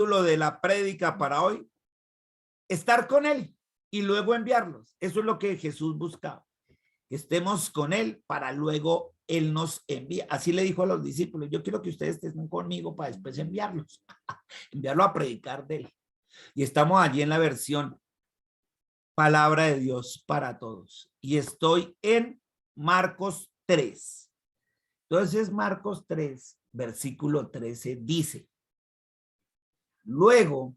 Título de la prédica para hoy: estar con él y luego enviarlos. Eso es lo que Jesús buscaba, que estemos con él para luego él nos envía. Así le dijo a los discípulos: yo quiero que ustedes estén conmigo para después enviarlos, enviarlo a predicar de él. Y estamos allí en la versión Palabra de Dios para Todos. Y estoy en Marcos 3. Entonces, Marcos 3, versículo 13 dice: luego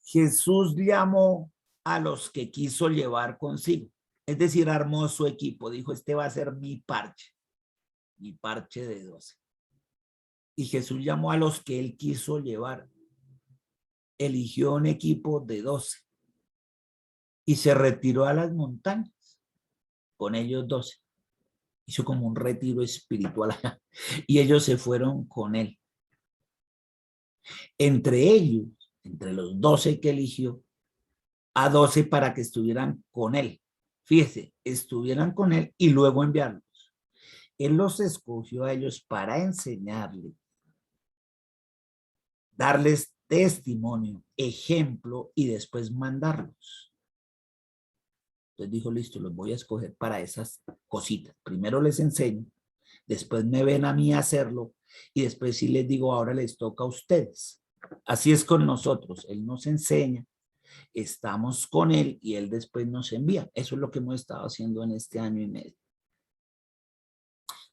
Jesús llamó a los que quiso llevar consigo. Es decir, armó su equipo. Dijo: este va a ser mi parche de 12. Y Jesús llamó a los que él quiso llevar. Eligió un equipo de 12 y se retiró a las montañas con ellos 12. Hizo como un retiro espiritual y ellos se fueron con él. Entre ellos, entre los 12 que eligió, a 12 para que estuvieran con él. Fíjese, estuvieran con él y luego enviarlos. Él los escogió a ellos para enseñarles, darles testimonio, ejemplo y después mandarlos. Entonces dijo: listo, los voy a escoger para esas cositas. Primero les enseño, después me ven a mí hacerlo y después sí les digo: ahora les toca a ustedes. Así es con nosotros. Él nos enseña, estamos con él y él después nos envía. Eso es lo que hemos estado haciendo en este año y medio,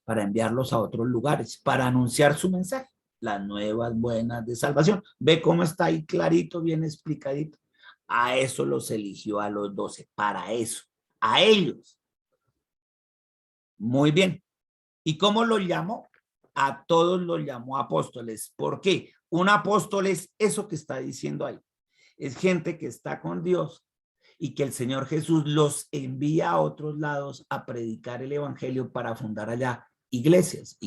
para enviarlos a otros lugares, para anunciar su mensaje, las nuevas buenas de salvación. Ve cómo está ahí clarito, bien explicadito. A eso los eligió a los 12, para eso, a ellos. Muy bien. ¿Y cómo los llamó? A todos los llamó apóstoles. ¿Por qué? Un apóstol es eso que está diciendo ahí. Es gente que está con Dios y que el Señor Jesús los envía a otros lados a predicar el evangelio para fundar allá iglesias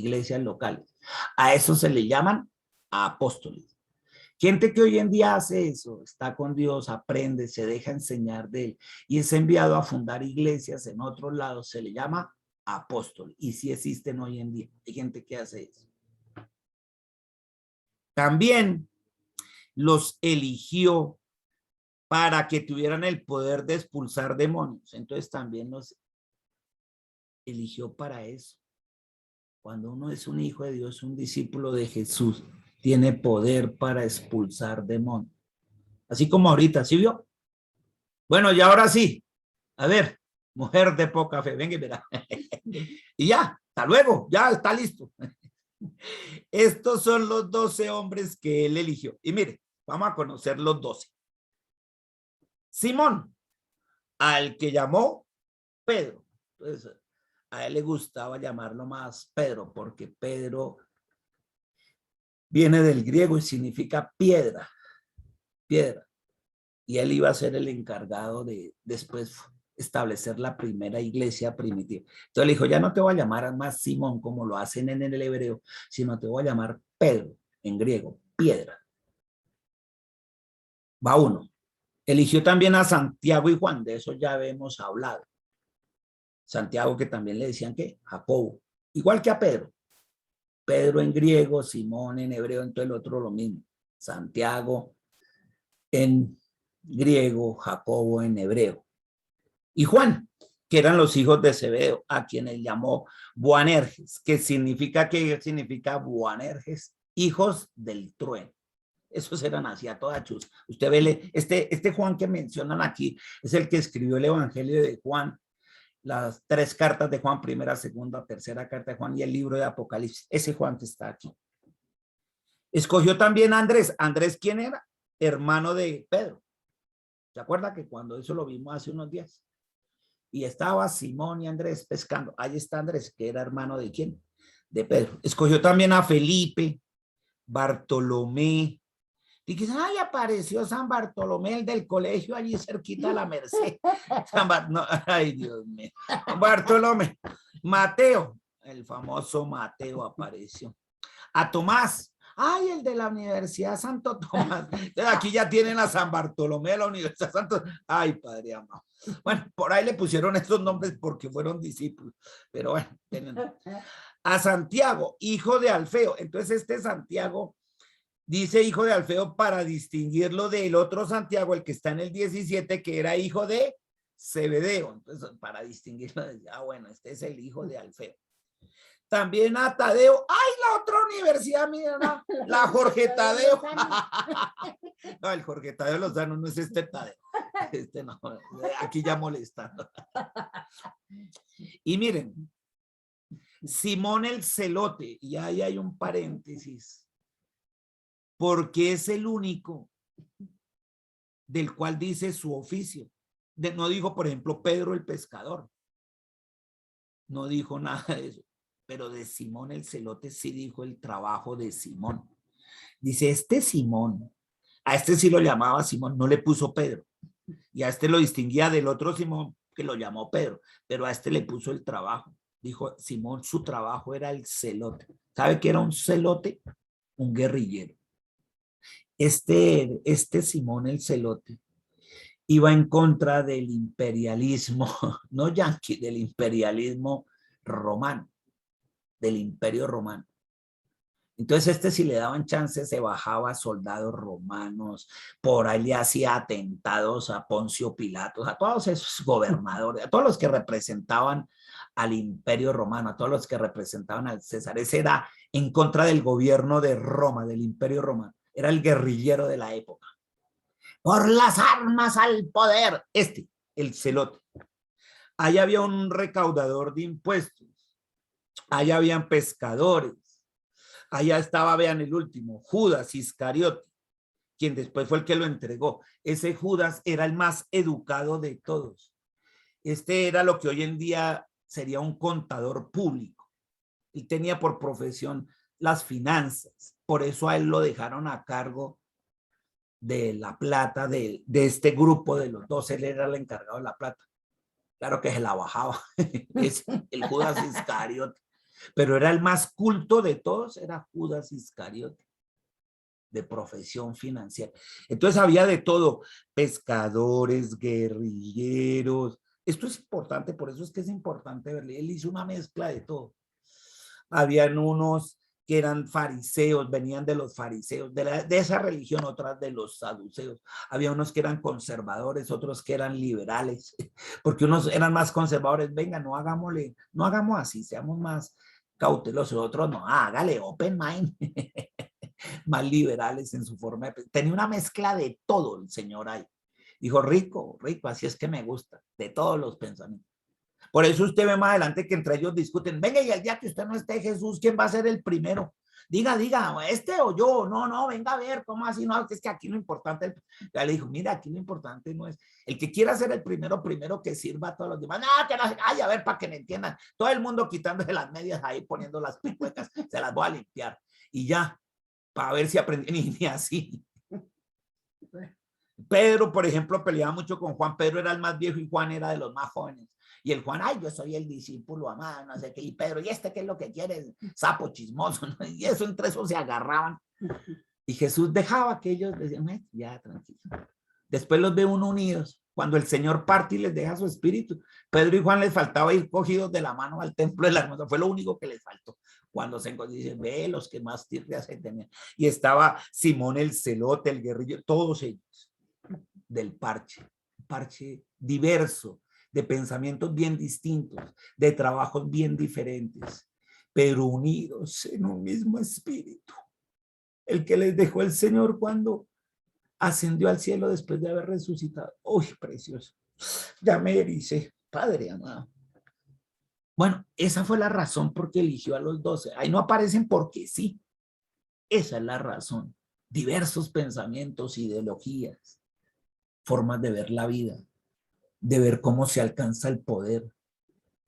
locales. A eso se le llaman apóstoles. Gente que hoy en día hace eso, está con Dios, aprende, se deja enseñar de él y es enviado a fundar iglesias en otros lados, se le llama apóstol. Y sí existen hoy en día, hay gente que hace eso. También los eligió para que tuvieran el poder de expulsar demonios. Entonces también los eligió para eso. Cuando uno es un hijo de Dios, un discípulo de Jesús, tiene poder para expulsar demonios. Así como ahorita, ¿sí vio? Bueno, y ahora sí. A ver, mujer de poca fe, venga y verá. Y ya, hasta luego, ya está listo. Estos son los 12 hombres que él eligió. Y mire, vamos a conocer los 12. Simón, al que llamó Pedro. Entonces, a él le gustaba llamarlo más Pedro, porque Pedro viene del griego y significa piedra, piedra. Y él iba a ser el encargado de después establecer la primera iglesia primitiva. Entonces le dijo: ya no te voy a llamar más Simón como lo hacen en el hebreo, sino te voy a llamar Pedro, en griego, piedra. Va uno. Eligió también a Santiago y Juan, de eso ya hemos hablado. Santiago, que también le decían que Jacobo, igual que a Pedro. Pedro en griego, Simón en hebreo, entonces el otro lo mismo. Santiago en griego, Jacobo en hebreo. Y Juan, que eran los hijos de Zebedeo, a quienes llamó Boanerges, que significa, ¿qué significa Boanerges? Hijos del trueno. Esos eran así a toda chus. Usted ve, este Juan que mencionan aquí es el que escribió el Evangelio de Juan, las 3 cartas de Juan, primera, segunda, tercera carta de Juan y el libro de Apocalipsis. Ese Juan que está aquí. Escogió también a Andrés. ¿Andrés quién era? Hermano de Pedro. ¿Se acuerda que cuando eso lo vimos hace unos días? Y estaba Simón y Andrés pescando. Ahí está Andrés, que era hermano de quién? De Pedro. Escogió también a Felipe, Bartolomé. Y que ay, apareció San Bartolomé, el del colegio allí cerquita de la Merced. No, ay, Dios mío. Bartolomé. Mateo, el famoso Mateo apareció. A Tomás. Ay, el de la Universidad Santo Tomás. Entonces aquí ya tienen a San Bartolomé de la Universidad Santo. Ay, padre amado. Bueno, por ahí le pusieron estos nombres porque fueron discípulos. Pero bueno, tienen. A Santiago, hijo de Alfeo. Entonces este Santiago Dice hijo de Alfeo para distinguirlo del otro Santiago, el que está en el 17, que era hijo de Zebedeo. Entonces, para distinguirlo, bueno, este es el hijo de Alfeo. También a Tadeo. ¡Ay, la otra universidad, mira! ¿No? La Jorge Tadeo. No, el Jorge Tadeo Lozano no es este Tadeo. Este no, aquí ya molestando. Y miren, Simón el Celote, y ahí hay un paréntesis, porque es el único del cual dice su oficio. No dijo, por ejemplo, Pedro el pescador. No dijo nada de eso. Pero de Simón el Celote sí dijo el trabajo de Simón. Dice, este Simón, a este sí lo llamaba Simón, no le puso Pedro. Y a este lo distinguía del otro Simón que lo llamó Pedro, pero a este le puso el trabajo. Dijo Simón, su trabajo era el celote. ¿Sabe qué era un celote? Un guerrillero. Este Simón el Celote iba en contra del imperialismo, no yanqui, del imperialismo romano, del imperio romano. Entonces si le daban chance se bajaba a soldados romanos, por ahí le hacía atentados a Poncio Pilatos, a todos esos gobernadores, a todos los que representaban al imperio romano, a todos los que representaban al César. Ese era en contra del gobierno de Roma, del imperio romano. Era el guerrillero de la época. Por las armas al poder. El celote. Ahí había un recaudador de impuestos. Ahí habían pescadores. Allá estaba, vean el último, Judas Iscariote, quien después fue el que lo entregó. Ese Judas era el más educado de todos. Este era lo que hoy en día sería un contador público. Él tenía por profesión las finanzas. Por eso a él lo dejaron a cargo de la plata de este grupo de los dos. Él era el encargado de la plata. Claro que se la bajaba. Es el Judas Iscariote. Pero era el más culto de todos, era Judas Iscariote, de profesión financiera. Entonces había de todo, pescadores, guerrilleros. Esto es importante, por eso es que es importante verle. Él hizo una mezcla de todo. Habían unos que eran fariseos, venían de los fariseos, de esa religión, otras de los saduceos. Había unos que eran conservadores, otros que eran liberales, porque unos eran más conservadores. Venga, no hagamos así, seamos más cautelosos. Otros no, hágale, open mind. Más liberales en su forma de pensar. Tenía una mezcla de todo el señor ahí. Dijo, rico, rico, así es que me gusta, de todos los pensamientos. Por eso usted ve más adelante que entre ellos discuten, venga, y el día que usted no esté, Jesús, ¿quién va a ser el primero? Diga, este o yo, no, venga a ver, ¿cómo así? No, es que aquí lo importante, ya le dijo, mira, aquí lo importante no es, el que quiera ser el primero que sirva a todos los demás, no, que no, ay, a ver, para que me entiendan, todo el mundo quitándose las medias ahí, poniendo las picuecas, se las voy a limpiar, y ya, para ver si aprenden, y ni así. Pedro, por ejemplo, peleaba mucho con Juan. Pedro era el más viejo y Juan era de los más jóvenes. Y el Juan, ay, yo soy el discípulo amado, no sé qué. Y Pedro, ¿y este qué es lo que quiere? Sapo chismoso, ¿no? Y eso, entre eso se agarraban. Y Jesús dejaba que ellos decían, ya, tranquilo. Después los ve uno unidos. Cuando el Señor parte y les deja su espíritu. Pedro y Juan les faltaba ir cogidos de la mano al templo de la hermosa. Fue lo único que les faltó. Cuando se dicen, ve, los que más tirria se tenían. Y estaba Simón el celote, el guerrillo, todos ellos del parche diverso, de pensamientos bien distintos, de trabajos bien diferentes, pero unidos en un mismo espíritu. El que les dejó el Señor cuando ascendió al cielo después de haber resucitado. ¡Uy, precioso! Ya me erice, Padre amado. Bueno, esa fue la razón por que eligió a los 12. Ahí no aparecen porque sí. Esa es la razón. Diversos pensamientos, ideologías, formas de ver la vida, de ver cómo se alcanza el poder.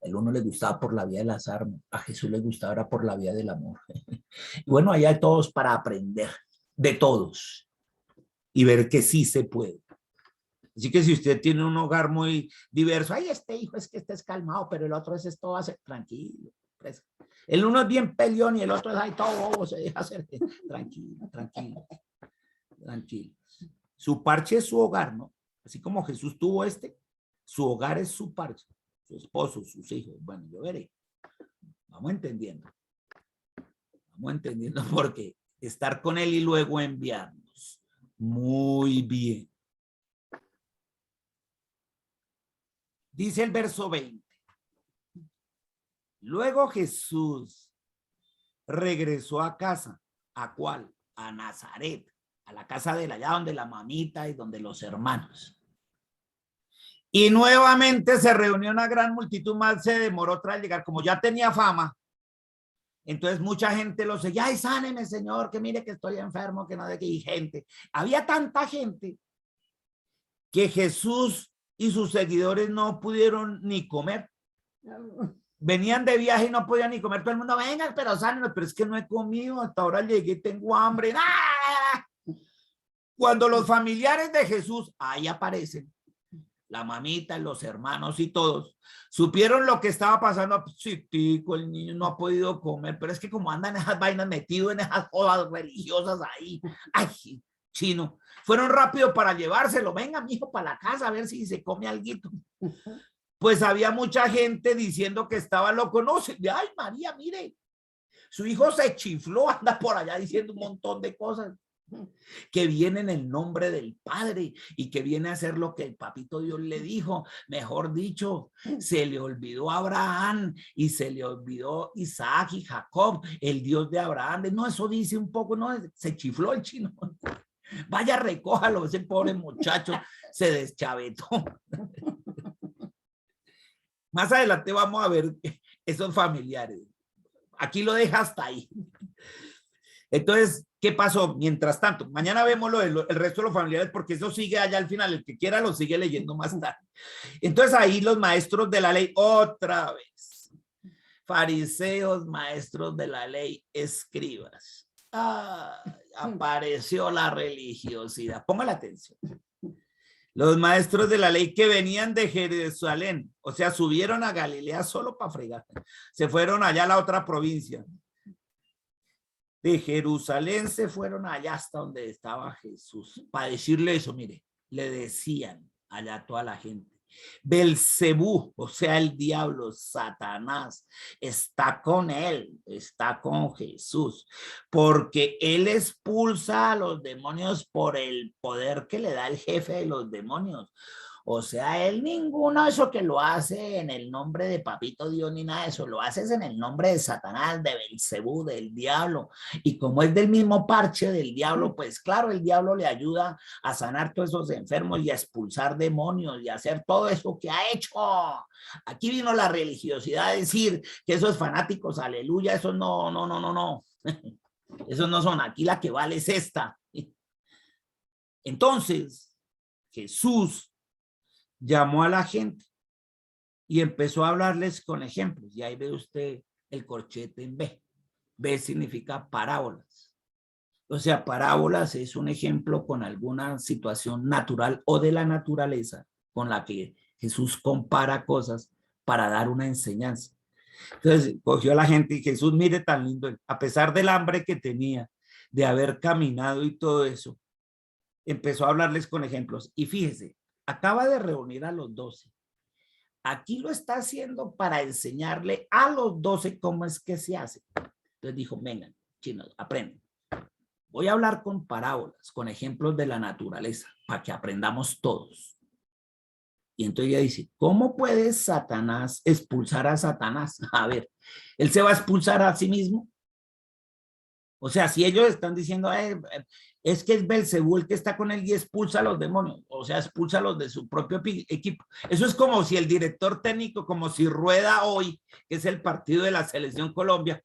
A uno le gustaba por la vía de las armas, a Jesús le gustaba era por la vía del amor. Y bueno, allá hay todos para aprender, de todos, y ver que sí se puede. Así que si usted tiene un hogar muy diverso, ay, este hijo es que este es calmado, pero el otro es esto, va a ser tranquilo. Pues, el uno es bien peleón y el otro es ahí todo bobo, se deja hacer. Tranquilo, tranquilo, tranquilo. Su parche es su hogar, ¿no? Así como Jesús tuvo su hogar es su parche, su esposo, sus hijos. Bueno, yo veré. Vamos entendiendo porque estar con él y luego enviarnos. Muy bien. Dice el verso 20. Luego Jesús regresó a casa. ¿A cuál? A Nazaret, a la casa de allá donde la mamita y donde los hermanos. Y nuevamente se reunió una gran multitud, más se demoró tras llegar, como ya tenía fama. Entonces mucha gente lo seguía, ay, sáneme, Señor, que mire que estoy enfermo, que no de qué, gente. Había tanta gente que Jesús y sus seguidores no pudieron ni comer. Venían de viaje y no podían ni comer. Todo el mundo, venga, pero sánenos, pero es que no he comido, hasta ahora llegué, tengo hambre. ¡Ah! Cuando los familiares de Jesús, ahí aparecen, la mamita, los hermanos y todos, supieron lo que estaba pasando. Sí, tico, el niño no ha podido comer, pero es que como andan esas vainas metido en esas jodas religiosas ahí, ay, chino, fueron rápido para llevárselo. Venga, mijo, para la casa a ver si se come alguito. Pues había mucha gente diciendo que estaba loco. No, ay, María, mire, su hijo se chifló, anda por allá diciendo un montón de cosas. Que viene en el nombre del Padre y que viene a hacer lo que el papito Dios le dijo. Mejor dicho, se le olvidó a Abraham y se le olvidó Isaac y Jacob, el Dios de Abraham. No, eso dice un poco, no, se chifló el chino. Vaya, recójalo, ese pobre muchacho se deschavetó. Más adelante vamos a ver esos familiares. Aquí lo deja hasta ahí. Entonces, ¿qué pasó? Mientras tanto, mañana vemos el resto de los familiares porque eso sigue allá al final. El que quiera lo sigue leyendo más tarde. Entonces ahí los maestros de la ley, otra vez. Fariseos, maestros de la ley, escribas. Apareció la religiosidad. Ponga la atención. Los maestros de la ley que venían de Jerusalén, o sea, subieron a Galilea solo para fregar. Se fueron allá a la otra provincia. De Jerusalén se fueron allá hasta donde estaba Jesús. Para decirle eso, mire, le decían allá a toda la gente. Belcebú, o sea, el diablo, Satanás, está con él, está con Jesús, porque él expulsa a los demonios por el poder que le da el jefe de los demonios. O sea, él ninguno de eso que lo hace en el nombre de Papito Dios ni nada de eso, lo haces en el nombre de Satanás, de Belcebú, del diablo. Y como es del mismo parche del diablo, pues claro, el diablo le ayuda a sanar todos esos enfermos y a expulsar demonios y a hacer todo eso que ha hecho. Aquí vino la religiosidad a decir que esos fanáticos, aleluya, esos no. Esos no son, aquí la que vale es esta. Entonces, Jesús llamó a la gente y empezó a hablarles con ejemplos. Y ahí ve usted el corchete en B. B significa parábolas. O sea, parábolas es un ejemplo con alguna situación natural o de la naturaleza con la que Jesús compara cosas para dar una enseñanza. Entonces cogió a la gente y Jesús, mire tan lindo, a pesar del hambre que tenía, de haber caminado y todo eso, empezó a hablarles con ejemplos. Y fíjese, acaba de reunir a los 12. Aquí lo está haciendo para enseñarle a los 12 cómo es que se hace. Entonces dijo, vengan, chinos, aprenden. Voy a hablar con parábolas, con ejemplos de la naturaleza, para que aprendamos todos. Y entonces ella dice, ¿cómo puede Satanás expulsar a Satanás? A ver, ¿él se va a expulsar a sí mismo? O sea, si ellos están diciendo, es que es Belcebú el que está con él y expulsa a los demonios, o sea, expulsa a los de su propio equipo. Eso es como si el director técnico, como si Rueda hoy, que es el partido de la Selección Colombia,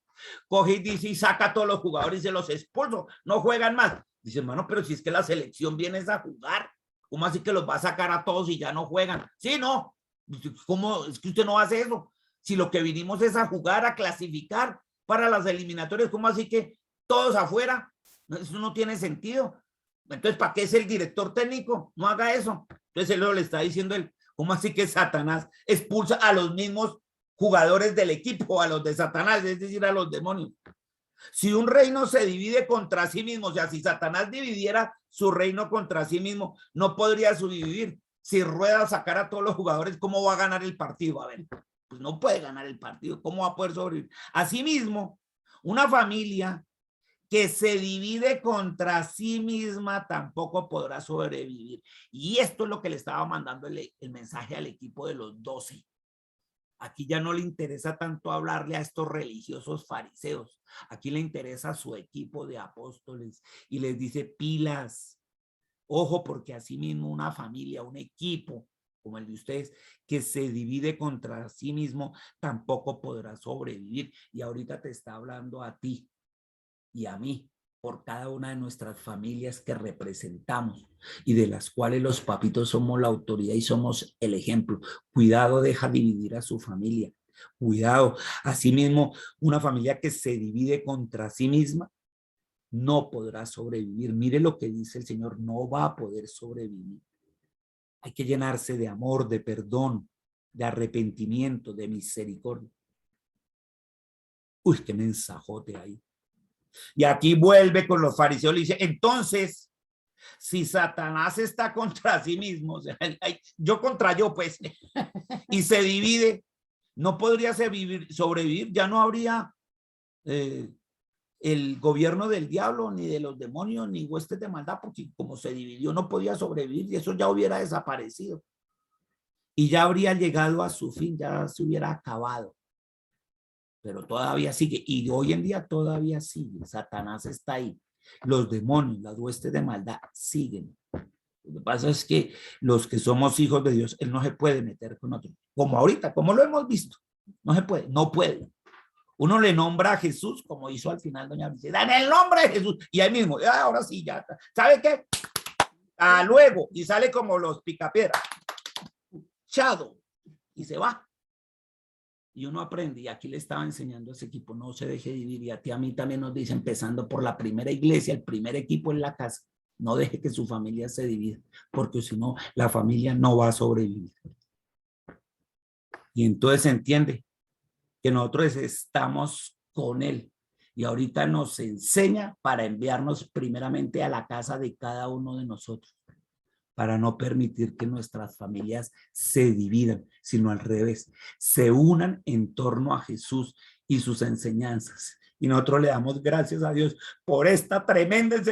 coge y dice y saca a todos los jugadores y se los expulso, no juegan más. Dice, hermano, pero si es que la selección viene a jugar, ¿cómo así que los va a sacar a todos y ya no juegan? Sí, no, ¿cómo es que usted no hace eso? Si lo que vinimos es a jugar, a clasificar para las eliminatorias, ¿cómo así que todos afuera? Eso no tiene sentido. Entonces, ¿para qué es el director técnico? No haga eso. Entonces, él le está diciendo él, ¿cómo así que Satanás expulsa a los mismos jugadores del equipo, a los de Satanás, es decir, a los demonios? Si un reino se divide contra sí mismo, o sea, si Satanás dividiera su reino contra sí mismo, no podría sobrevivir. Si Rueda sacara a todos los jugadores, ¿cómo va a ganar el partido? A ver, pues no puede ganar el partido. ¿Cómo va a poder sobrevivir? Asimismo, una familia que se divide contra sí misma tampoco podrá sobrevivir. Y esto es lo que le estaba mandando el mensaje al equipo de los 12. Aquí ya no le interesa tanto hablarle a estos religiosos fariseos. Aquí le interesa a su equipo de apóstoles y les dice pilas. Ojo, porque así mismo una familia, un equipo como el de ustedes, que se divide contra sí mismo, tampoco podrá sobrevivir. Y ahorita te está hablando a ti y a mí, por cada una de nuestras familias que representamos y de las cuales los papitos somos la autoridad y somos el ejemplo. Cuidado, deja dividir a su familia. Cuidado, asimismo, una familia que se divide contra sí misma no podrá sobrevivir. Mire lo que dice el Señor, no va a poder sobrevivir. Hay que llenarse de amor, de perdón, de arrepentimiento, de misericordia. Uy, qué mensajote ahí. Y aquí vuelve con los fariseos y dice, entonces, si Satanás está contra sí mismo, o sea, yo contra yo, pues, y se divide, no podría sobrevivir, ya no habría el gobierno del diablo, ni de los demonios, ni huestes de maldad, porque como se dividió no podía sobrevivir y eso ya hubiera desaparecido. Y ya habría llegado a su fin, ya se hubiera acabado. Pero todavía sigue, y hoy en día todavía sigue. Satanás está ahí. Los demonios, las huestes de maldad siguen. Lo que pasa es que los que somos hijos de Dios, Él no se puede meter con otros. Como ahorita, como lo hemos visto. No se puede, no puede. Uno le nombra a Jesús, como hizo al final doña Vicenta, en el nombre de Jesús. Y ahí mismo, ahora sí, ya está. ¿Sabe qué? A luego. Y sale como los picapiedras. Chado. Y se va. Y uno aprende, y aquí le estaba enseñando a ese equipo, no se deje dividir, y a ti, a mí también nos dice, empezando por la primera iglesia, el primer equipo en la casa, no deje que su familia se divida, porque si no, la familia no va a sobrevivir. Y entonces se entiende que nosotros estamos con Él, y ahorita nos enseña para enviarnos primeramente a la casa de cada uno de nosotros, para no permitir que nuestras familias se dividan, sino al revés, se unan en torno a Jesús y sus enseñanzas. Y nosotros le damos gracias a Dios por esta tremenda enseñanza.